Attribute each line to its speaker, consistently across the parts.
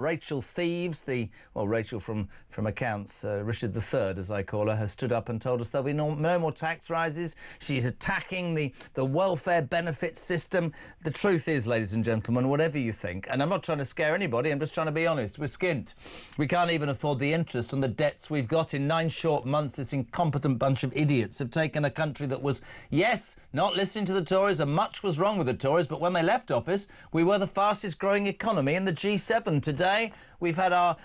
Speaker 1: Rachel Reeves, Rachel from accounts, Richard III, as I call her, has stood up and told us there'll be no more tax rises. She's attacking the welfare benefit system. The truth is, ladies and gentlemen, whatever you think, and I'm not trying to scare anybody, I'm just trying to be honest, we're skint. We can't even afford the interest on the debts we've got. In 9 short months, this incompetent bunch of idiots have taken a country that was, yes, not listening to the Tories, and much was wrong with the Tories, but when they left office, we were the fastest growing economy in the G7. Today, we've had our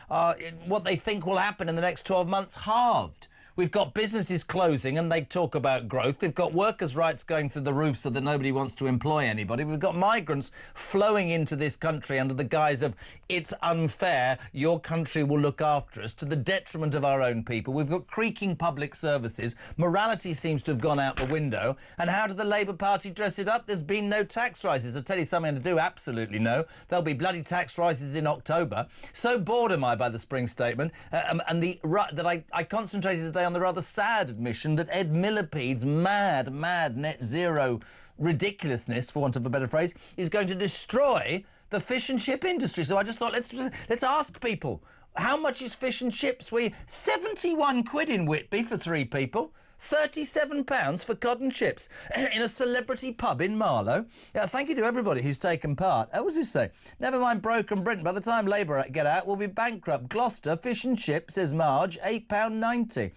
Speaker 1: what they think will happen in the next 12 months halved. We've got businesses closing and they talk about growth. We've got workers' rights going through the roof so that nobody wants to employ anybody. We've got migrants flowing into this country under the guise of it's unfair, your country will look after us, to the detriment of our own people. We've got creaking public services. Morality seems to have gone out the window. And how did the Labour Party dress it up? There's been no tax rises. I'll tell you something to do, absolutely no. There'll be bloody tax rises in October. So bored am I by the Spring Statement and that I concentrated today on the rather sad admission that Ed Miliband's mad net zero ridiculousness, for want of a better phrase, is going to destroy the fish and chip industry. So I just thought, let's ask people, how much is fish and chips? 71 quid in Whitby for 3 people. £37 for cod and chips in a celebrity pub in Marlow. Thank you to everybody who's taken part. What does this say? Never mind broken Britain. By the time Labour get out, we'll be bankrupt. Gloucester, fish and chips, says Marge, £8.90.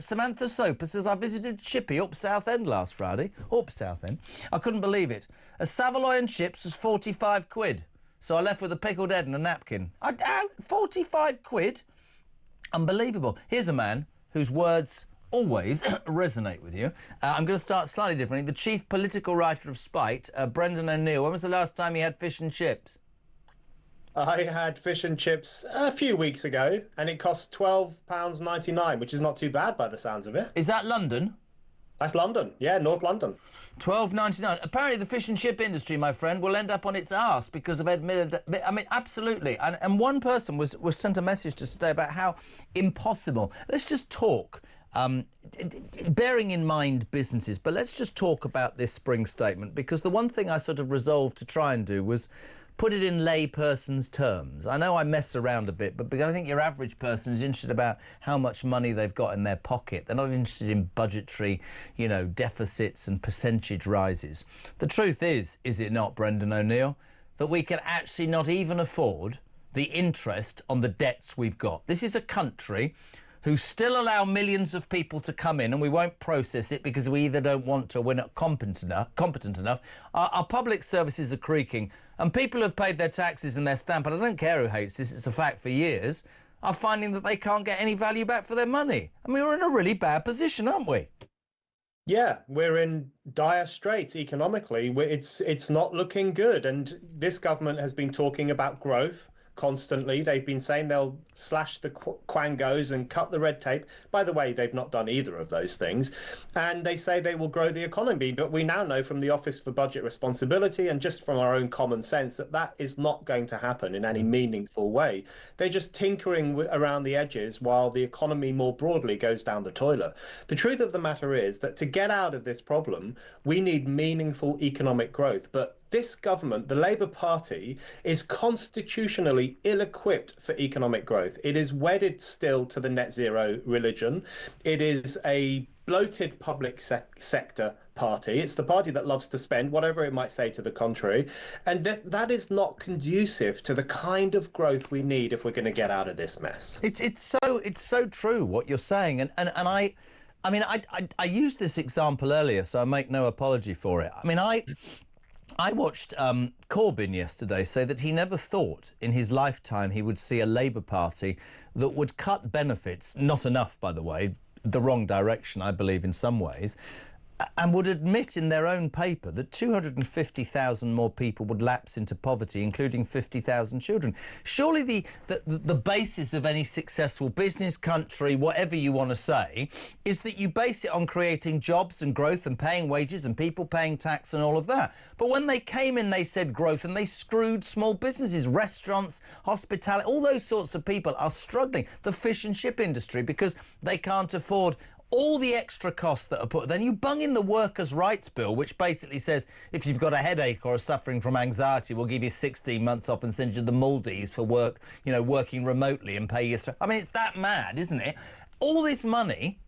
Speaker 1: Samantha Soper says, I visited Chippy up Southend last Friday. Up Southend. I couldn't believe it. A Savoy and chips was 45 quid. So I left with a pickled head and a napkin. 45 quid? Unbelievable. Here's a man whose words always resonate with you. I'm going to start slightly differently. The chief political writer of Spite, Brendan O'Neill. When was the last time you had fish and chips?
Speaker 2: I had fish and chips a few weeks ago, and it cost £12.99, which is not too bad by the sounds of it.
Speaker 1: Is that London?
Speaker 2: That's London, yeah, North London.
Speaker 1: £12.99. Apparently the fish and chip industry, my friend, will end up on its arse because of Ed Miliband. I mean, absolutely. And one person was sent a message to today about how impossible. Let's just talk. Bearing in mind businesses, but let's just talk about this Spring Statement, because the one thing I sort of resolved to try and do was put it in layperson's terms. I know I mess around a bit, but because I think your average person is interested about how much money they've got in their pocket. They're not interested in budgetary, deficits and percentage rises. The truth is it not, Brendan O'Neill, that we can actually not even afford the interest on the debts we've got. This is a country who still allow millions of people to come in, and we won't process it because we either don't want to or we're not competent enough. Our public services are creaking, and people who have paid their taxes and their stamp, and I don't care who hates this, it's a fact for years, are finding that they can't get any value back for their money. I mean, we're in a really bad position, aren't we?
Speaker 2: Yeah, we're in dire straits economically. It's not looking good, and this government has been talking about growth constantly. They've been saying they'll slash the quangos and cut the red tape. By the way, they've not done either of those things. And they say they will grow the economy. But we now know from the Office for Budget Responsibility and just from our own common sense that that is not going to happen in any meaningful way. They're just tinkering around the edges while the economy more broadly goes down the toilet. The truth of the matter is that to get out of this problem, we need meaningful economic growth. But this government, the Labour Party, is constitutionally ill-equipped for economic growth. It is wedded still to the net zero religion. It is a bloated public sector party. It's the party that loves to spend, whatever it might say to the contrary. And that is not conducive to the kind of growth we need if we're going to get out of this mess.
Speaker 1: It's so true what you're saying. And I used this example earlier, so I make no apology for it. I mean, I watched Corbyn yesterday say that he never thought in his lifetime he would see a Labour Party that would cut benefits, not enough, by the way, the wrong direction, I believe, in some ways, and would admit in their own paper that 250,000 more people would lapse into poverty, including 50,000 children. Surely the basis of any successful business, country, whatever you want to say, is that you base it on creating jobs and growth and paying wages and people paying tax and all of that. But when they came in, they said growth, and they screwed small businesses, restaurants, hospitality, all those sorts of people are struggling. The fish and chip industry, because they can't afford all the extra costs that are put, then you bung in the workers' rights bill, which basically says if you've got a headache or are suffering from anxiety, we'll give you 16 months off and send you to the Maldives for work, you know, working remotely and pay you. I mean, it's that mad, isn't it? All this money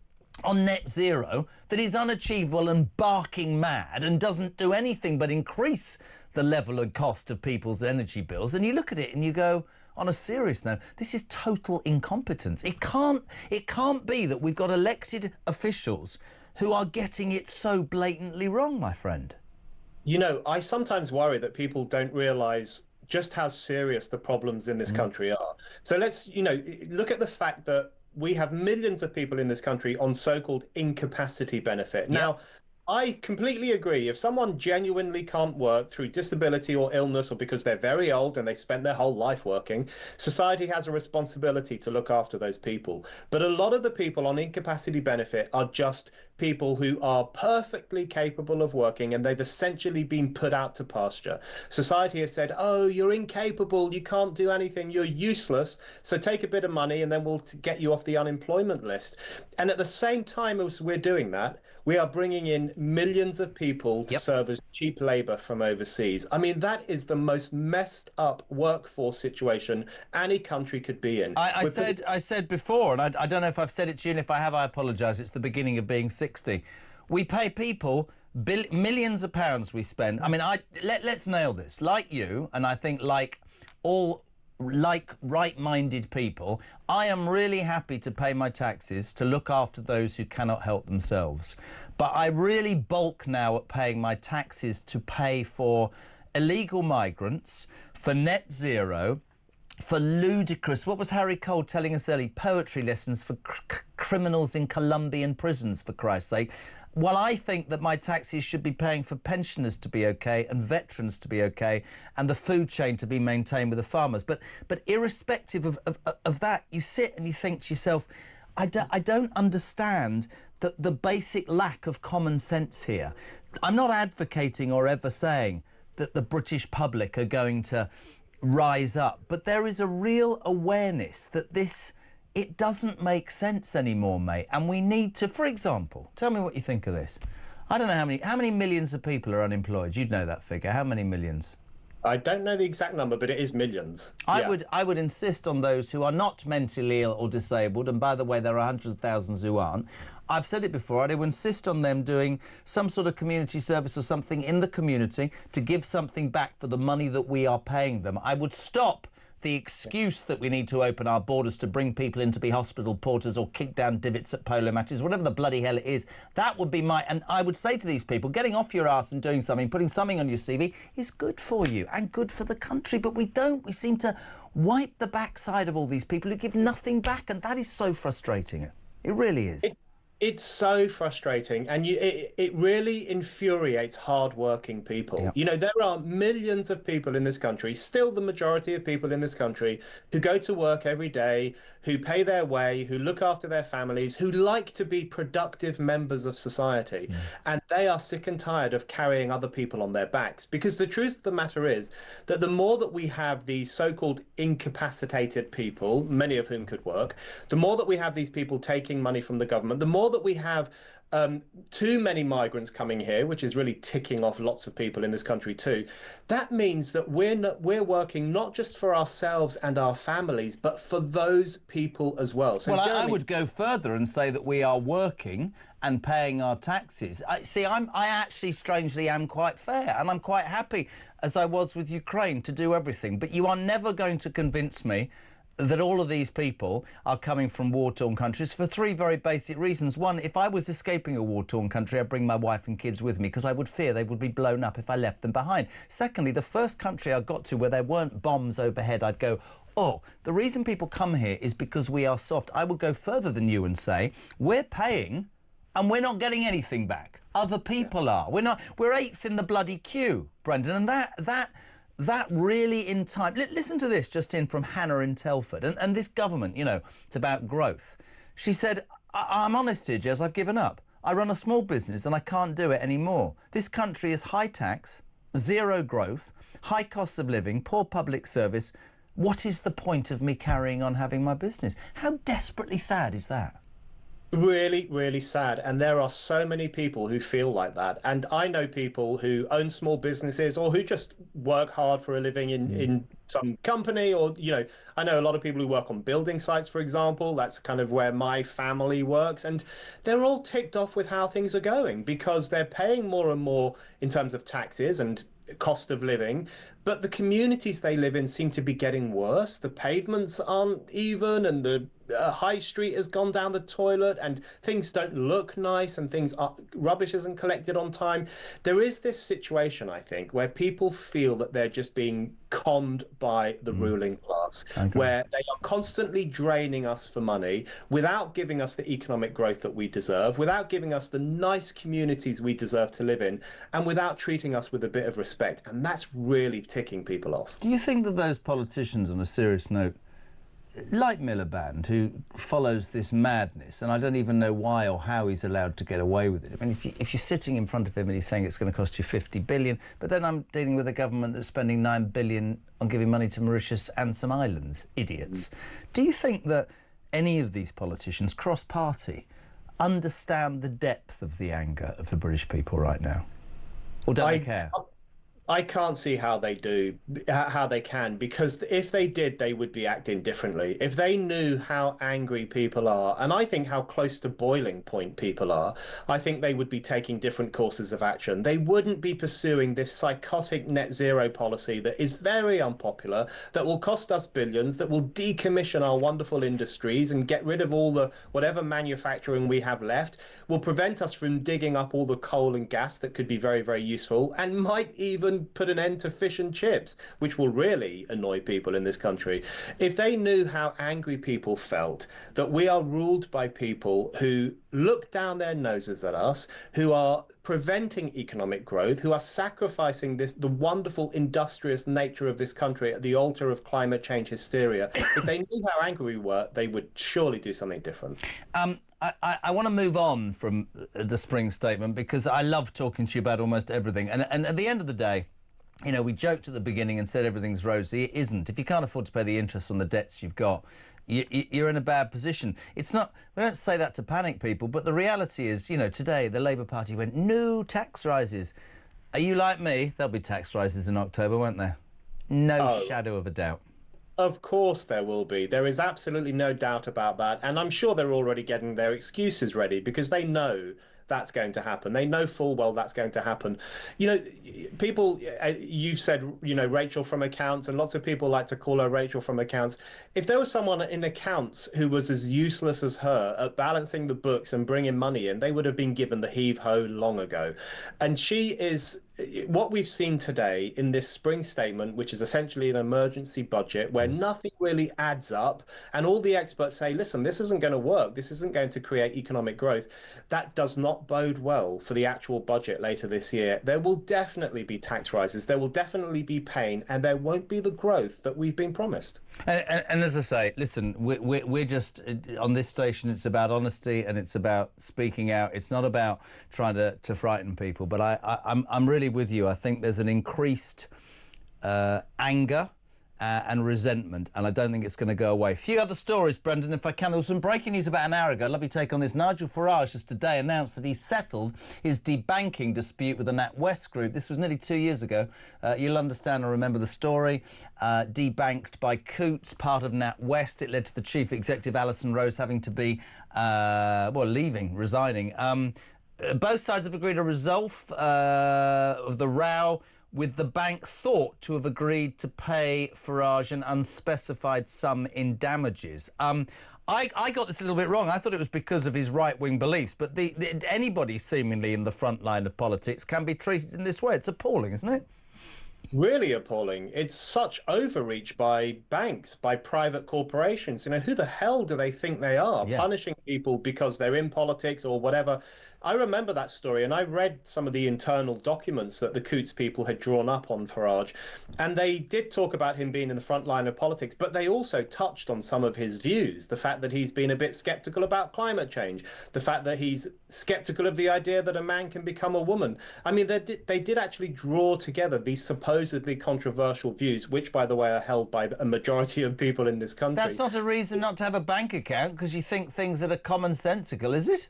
Speaker 1: on net zero that is unachievable and barking mad and doesn't do anything but increase the level and cost of people's energy bills. And you look at it and you go, on a serious note, this is total incompetence. It can't be that we've got elected officials who are getting it so blatantly wrong, my friend.
Speaker 2: You know, I sometimes worry that people don't realise just how serious the problems in this country are. So let's, you know, look at the fact that we have millions of people in this country on so-called incapacity benefit. Now, I completely agree. If someone genuinely can't work through disability or illness or because they're very old and they spent their whole life working, society has a responsibility to look after those people. But a lot of the people on incapacity benefit are just people who are perfectly capable of working and they've essentially been put out to pasture. Society has said, oh, you're incapable, you can't do anything, you're useless, so take a bit of money and then we'll get you off the unemployment list. And at the same time as we're doing that, we are bringing in millions of people to serve as cheap labor from overseas. I mean, that is the most messed up workforce situation any country could be in.
Speaker 1: I said before, and I don't know if I've said it to you, and if I have, I apologise. It's the beginning of being 60. We pay people millions of pounds we spend. I mean, let's nail this. Like you, and I think like all right-minded people, I am really happy to pay my taxes to look after those who cannot help themselves. But I really balk now at paying my taxes to pay for illegal migrants, for net zero, for ludicrous, what was Harry Cole telling us earlier, poetry lessons for criminals in Colombian prisons, for Christ's sake. Well, I think that my taxes should be paying for pensioners to be OK and veterans to be OK and the food chain to be maintained with the farmers. But irrespective of that, you sit and you think to yourself, I don't understand the basic lack of common sense here. I'm not advocating or ever saying that the British public are going to rise up, but there is a real awareness that it doesn't make sense anymore, mate. And we need to, for example, tell me what you think of this. I don't know how many millions of people are unemployed. You'd know that figure. How many millions?
Speaker 2: I don't know the exact number, but it is millions.
Speaker 1: I would insist on those who are not mentally ill or disabled, and by the way, there are hundreds of thousands who aren't. I've said it before, I'd insist on them doing some sort of community service or something in the community to give something back for the money that we are paying them. I would stop the excuse that we need to open our borders to bring people in to be hospital porters or kick down divots at polo matches, whatever the bloody hell it is. That would be and I would say to these people, getting off your arse and doing something, putting something on your CV is good for you and good for the country, but we seem to wipe the backside of all these people who give nothing back, and that is so frustrating. It really is.
Speaker 2: It's so frustrating, and it really infuriates hard-working people.
Speaker 1: Yeah.
Speaker 2: You know, there are millions of people in this country, still the majority of people in this country, who go to work every day, who pay their way, who look after their families, who like to be productive members of society. Yeah. And they are sick and tired of carrying other people on their backs. Because the truth of the matter is that the more that we have these so-called incapacitated people, many of whom could work, the more that we have these people taking money from the government, the more that we have too many migrants coming here, which is really ticking off lots of people in this country too. That means that we're working not just for ourselves and our families, but for those people as well. So,
Speaker 1: well,
Speaker 2: Jeremy,
Speaker 1: I would go further and say that we are working and paying our taxes. I actually strangely am quite fair, and I'm quite happy, as I was with Ukraine, to do everything. But you are never going to convince me that all of these people are coming from war-torn countries for three very basic reasons. One, if I was escaping a war-torn country, I'd bring my wife and kids with me because I would fear they would be blown up if I left them behind. Secondly, the first country I got to where there weren't bombs overhead, I'd go, oh, the reason people come here is because we are soft. I would go further than you and say, we're paying and we're not getting anything back. Other people are. We're eighth in the bloody queue, Brendan, and that really in time. Listen to this just in from Hannah in Telford. And this government, you know, it's about growth. She said, I'm honest here, Jez, I've given up. I run a small business and I can't do it anymore. This country is high tax, zero growth, high costs of living, poor public service. What is the point of me carrying on having my business? How desperately sad is that?
Speaker 2: Really, really sad. And there are so many people who feel like that. And I know people who own small businesses or who just work hard for a living in some company, or, I know a lot of people who work on building sites, for example. That's kind of where my family works. And they're all ticked off with how things are going because they're paying more and more in terms of taxes and cost of living, but the communities they live in seem to be getting worse. The pavements aren't even, and the high street has gone down the toilet, and things don't look nice, and rubbish isn't collected on time. There is this situation, I think, where people feel that they're just being conned by the ruling class, where they are constantly draining us for money without giving us the economic growth that we deserve, without giving us the nice communities we deserve to live in, and without treating us with a bit of respect. And that's really ticking people off.
Speaker 1: Do you think that those politicians, on a serious note, like Miliband, who follows this madness, and I don't even know why or how he's allowed to get away with it. I mean, if you're sitting in front of him and he's saying it's going to cost you 50 billion, but then I'm dealing with a government that's spending 9 billion on giving money to Mauritius and some islands, idiots. Do you think that any of these politicians, cross-party, understand the depth of the anger of the British people right now? Or don't they care?
Speaker 2: I can't see how they can, because if they did, they would be acting differently. If they knew how angry people are, and I think how close to boiling point people are, I think they would be taking different courses of action. They wouldn't be pursuing this psychotic net zero policy that is very unpopular, that will cost us billions, that will decommission our wonderful industries and get rid of all the whatever manufacturing we have left, will prevent us from digging up all the coal and gas that could be very, very useful, and might even put an end to fish and chips, which will really annoy people in this country. If they knew how angry people felt, that we are ruled by people who look down their noses at us, who are preventing economic growth, who are sacrificing the wonderful industrious nature of this country at the altar of climate change hysteria, if they knew how angry we were, they would surely do something different.
Speaker 1: I want to move on from the spring statement, because I love talking to you about almost everything. And at the end of the day, we joked at the beginning and said everything's rosy. It isn't. If you can't afford to pay the interest on the debts you've got, you're in a bad position. It's not, we don't say that to panic people, but the reality is, today the Labour Party went, no tax rises. Are you like me? There'll be tax rises in October, won't there? No shadow of a doubt.
Speaker 2: Of course there will be. There is absolutely no doubt about that. And I'm sure they're already getting their excuses ready, because they know that's going to happen. They know full well that's going to happen. People, you've said, Rachel from accounts, and lots of people like to call her Rachel from accounts. If there was someone in accounts who was as useless as her at balancing the books and bringing money in, they would have been given the heave-ho long ago. And she is... What we've seen today in this spring statement, which is essentially an emergency budget where nothing really adds up, and all the experts say, listen, this isn't going to work, this isn't going to create economic growth, that does not bode well for the actual budget later this year. There will definitely be tax rises, there will definitely be pain, and there won't be the growth that we've been promised.
Speaker 1: And as I say, listen, we're just, on this station, it's about honesty and it's about speaking out. It's not about trying to frighten people, but I'm really with you. I think there's an increased anger and resentment, and I don't think it's going to go away. A few other stories, Brendan, if I can. There was some breaking news about an hour ago. Lovely take on this. Nigel Farage has today announced that he settled his debanking dispute with the NatWest Group. This was nearly 2 years ago. You'll understand or remember the story. Debanked by Coutts, part of NatWest. It led to the chief executive, Alison Rose, having to be, resigning. Both sides have agreed a resolve of the row, with the bank thought to have agreed to pay Farage an unspecified sum in damages. I got this a little bit wrong. I thought it was because of his right-wing beliefs, but anybody seemingly in the front line of politics can be treated in this way. It's appalling, isn't it?
Speaker 2: Really appalling. It's such overreach by banks, by private corporations. Who the hell do they think they are? Yeah. Punishing people because they're in politics or whatever. I remember that story, and I read some of the internal documents that the Coutts people had drawn up on Farage, and they did talk about him being in the front line of politics, but they also touched on some of his views, the fact that he's been a bit skeptical about climate change, the fact that he's skeptical of the idea that a man can become a woman. I mean, they did actually draw together these supposed supposedly controversial views, which, by the way, are held by a majority of people in this country.
Speaker 1: That's not a reason not to have a bank account because you think things that are commonsensical, is it?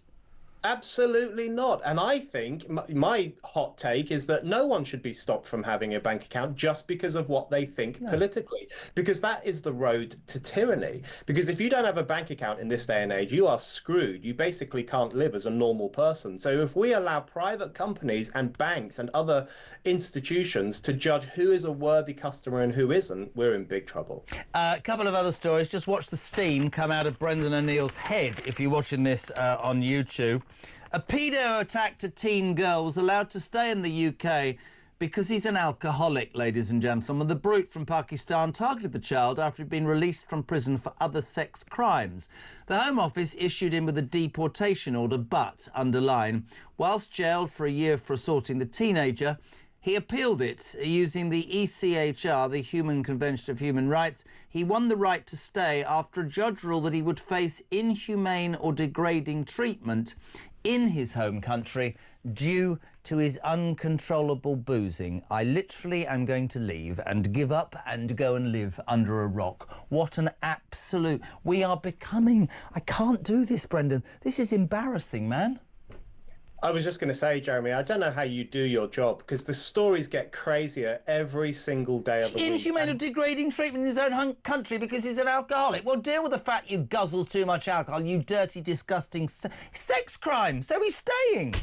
Speaker 2: Absolutely not. And I think my hot take is that no one should be stopped from having a bank account just because of what they think politically, because that is the road to tyranny. Because if you don't have a bank account in this day and age, you are screwed. You basically can't live as a normal person. So if we allow private companies and banks and other institutions to judge who is a worthy customer and who isn't, we're in big trouble.
Speaker 1: A couple of other stories. Just watch the steam come out of Brendan O'Neill's head if you're watching this on YouTube. A pedo attacked a teen girl was allowed to stay in the UK because he's an alcoholic, ladies and gentlemen. The brute from Pakistan targeted the child after he'd been released from prison for other sex crimes. The Home Office issued him with a deportation order, but, underline, whilst jailed for a year for assaulting the teenager, he appealed it using the ECHR, the Human Convention of Human Rights. He won the right to stay after a judge ruled that he would face inhumane or degrading treatment in his home country due to his uncontrollable boozing. I literally am going to leave and give up and go and live under a rock. What an absolute... We are becoming... I can't do this, Brendan. This is embarrassing, man.
Speaker 2: I was just going to say, Jeremy, I don't know how you do your job because the stories get crazier every single day of the week.
Speaker 1: Inhumane or degrading treatment in his own country because he's an alcoholic. Well, deal with the fact you guzzle too much alcohol, you dirty, disgusting sex crime. So he's staying.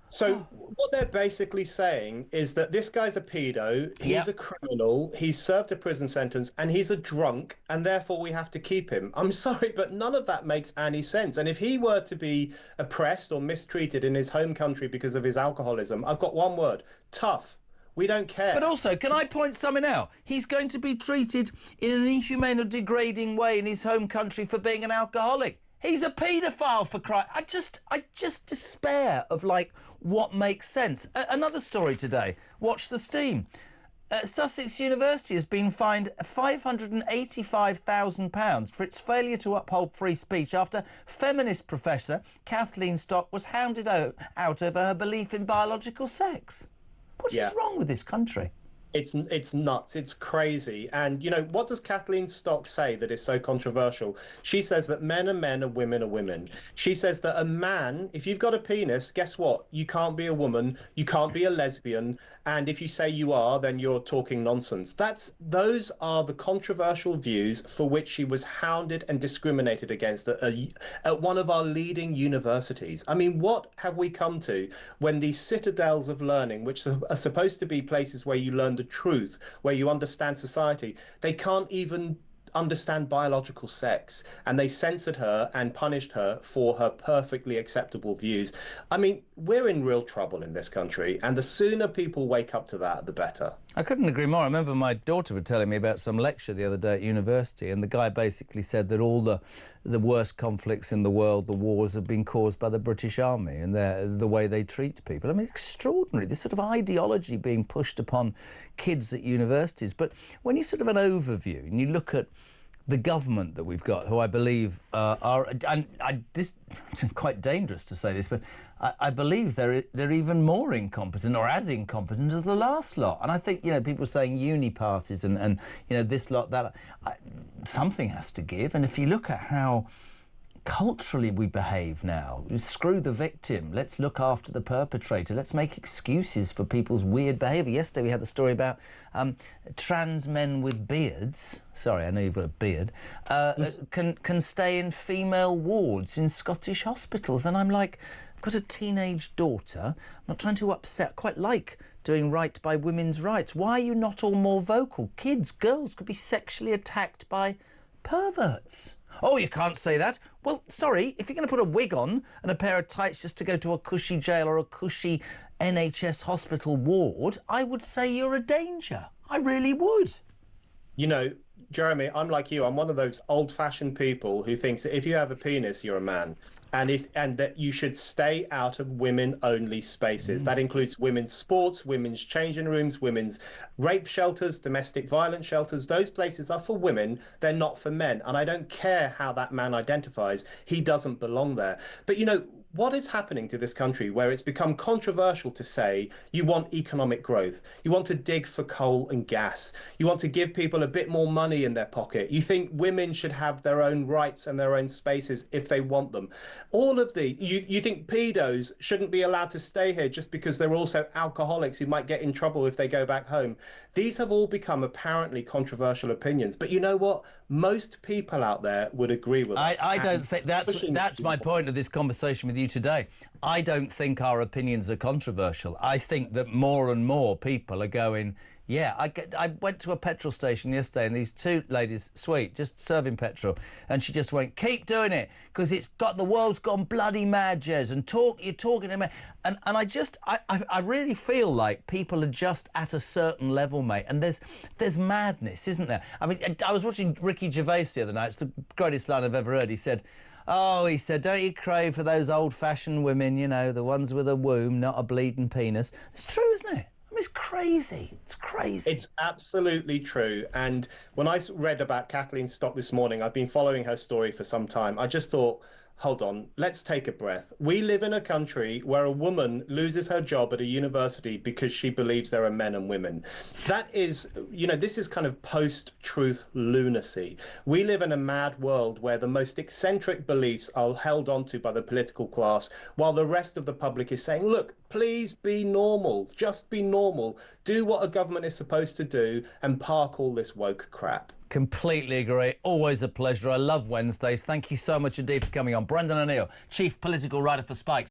Speaker 2: So what they're basically saying is that this guy's a pedo, he's a criminal, he's served a prison sentence, and he's a drunk, and therefore we have to keep him. I'm sorry, but none of that makes any sense. And if he were to be oppressed or mistreated in his home country because of his alcoholism, I've got one word: tough. We don't care.
Speaker 1: But also, can I point something out? He's going to be treated in an inhumane or degrading way in his home country for being an alcoholic. He's a paedophile, for Christ. I just despair of, like, what makes sense. Another story today. Watch the steam. Sussex University has been fined £585,000 for its failure to uphold free speech after feminist professor Kathleen Stock was hounded out over her belief in biological sex. What is wrong with this country?
Speaker 2: It's nuts. It's crazy. And, you know, what does Kathleen Stock say that is so controversial? She says that men are men and women are women. She says that a man, if you've got a penis, guess what? You can't be a woman. You can't be a lesbian. And if you say you are, then you're talking nonsense. Those are the controversial views for which she was hounded and discriminated against at one of our leading universities. I mean, what have we come to when these citadels of learning, which are supposed to be places where you learn the truth, where you understand society, they can't even understand biological sex, and they censored her and punished her for her perfectly acceptable views. I mean, we're in real trouble in this country, and the sooner people wake up to that, the better.
Speaker 1: I couldn't agree more. I remember my daughter was telling me about some lecture the other day at university, and the guy basically said that all the worst conflicts in the world, the wars, have been caused by the British Army and the way they treat people. I mean, extraordinary, this sort of ideology being pushed upon kids at universities. But when you sort of an overview and you look at the government that we've got, who I believe this quite dangerous to say this, but I believe they're even more incompetent, or as incompetent as the last lot. And I think, you know, people saying uni parties and you know, this lot, that, something has to give. And if you look at how culturally we behave now, screw the victim, let's look after the perpetrator, let's make excuses for people's weird behaviour. Yesterday we had the story about trans men with beards, sorry, I know you've got a beard, can stay in female wards in Scottish hospitals. And I'm like, I've got a teenage daughter, I'm not trying to upset, quite like doing right by women's rights. Why are you not all more vocal? Kids, girls could be sexually attacked by perverts. Oh, you can't say that. Well, sorry, if you're going to put a wig on and a pair of tights just to go to a cushy jail or a cushy NHS hospital ward, I would say you're a danger. I really would.
Speaker 2: You know, Jeremy, I'm like you. I'm one of those old-fashioned people who thinks that if you have a penis, you're a man. And that you should stay out of women-only spaces. That includes women's sports, women's changing rooms, women's rape shelters, domestic violence shelters. Those places are for women. They're not for men. And I don't care how that man identifies. He doesn't belong there. But, you know, what is happening to this country where it's become controversial to say you want economic growth, you want to dig for coal and gas, you want to give people a bit more money in their pocket, you think women should have their own rights and their own spaces if they want them. All of you think pedos shouldn't be allowed to stay here just because they're also alcoholics who might get in trouble if they go back home. These have all become apparently controversial opinions. But you know what? Most people out there would agree with us.
Speaker 1: I don't think that's my point of this conversation with you today. I don't think our opinions are controversial. I think that more and more people are going, yeah, I went to a petrol station yesterday and these two ladies, sweet, just serving petrol, and she just went, keep doing it, because the world's gone bloody mad, Jez, and you're talking to me. And I really feel like people are just at a certain level, mate, and there's madness, isn't there? I mean, I was watching Ricky Gervais the other night. It's the greatest line I've ever heard. He said, don't you crave for those old-fashioned women, you know, the ones with a womb, not a bleeding penis? It's true, isn't it? I mean, it's crazy. It's crazy.
Speaker 2: It's absolutely true. And when I read about Kathleen Stock this morning, I've been following her story for some time. I just thought, hold on, let's take a breath. We live in a country where a woman loses her job at a university because she believes there are men and women. That is, you know, this is kind of post-truth lunacy. We live in a mad world where the most eccentric beliefs are held onto by the political class, while the rest of the public is saying, look, please be normal, just be normal, do what a government is supposed to do, and park all this woke crap.
Speaker 1: Completely agree. Always a pleasure. I love Wednesdays. Thank you so much indeed for coming on. Brendan O'Neill, Chief Political Writer for Spikes.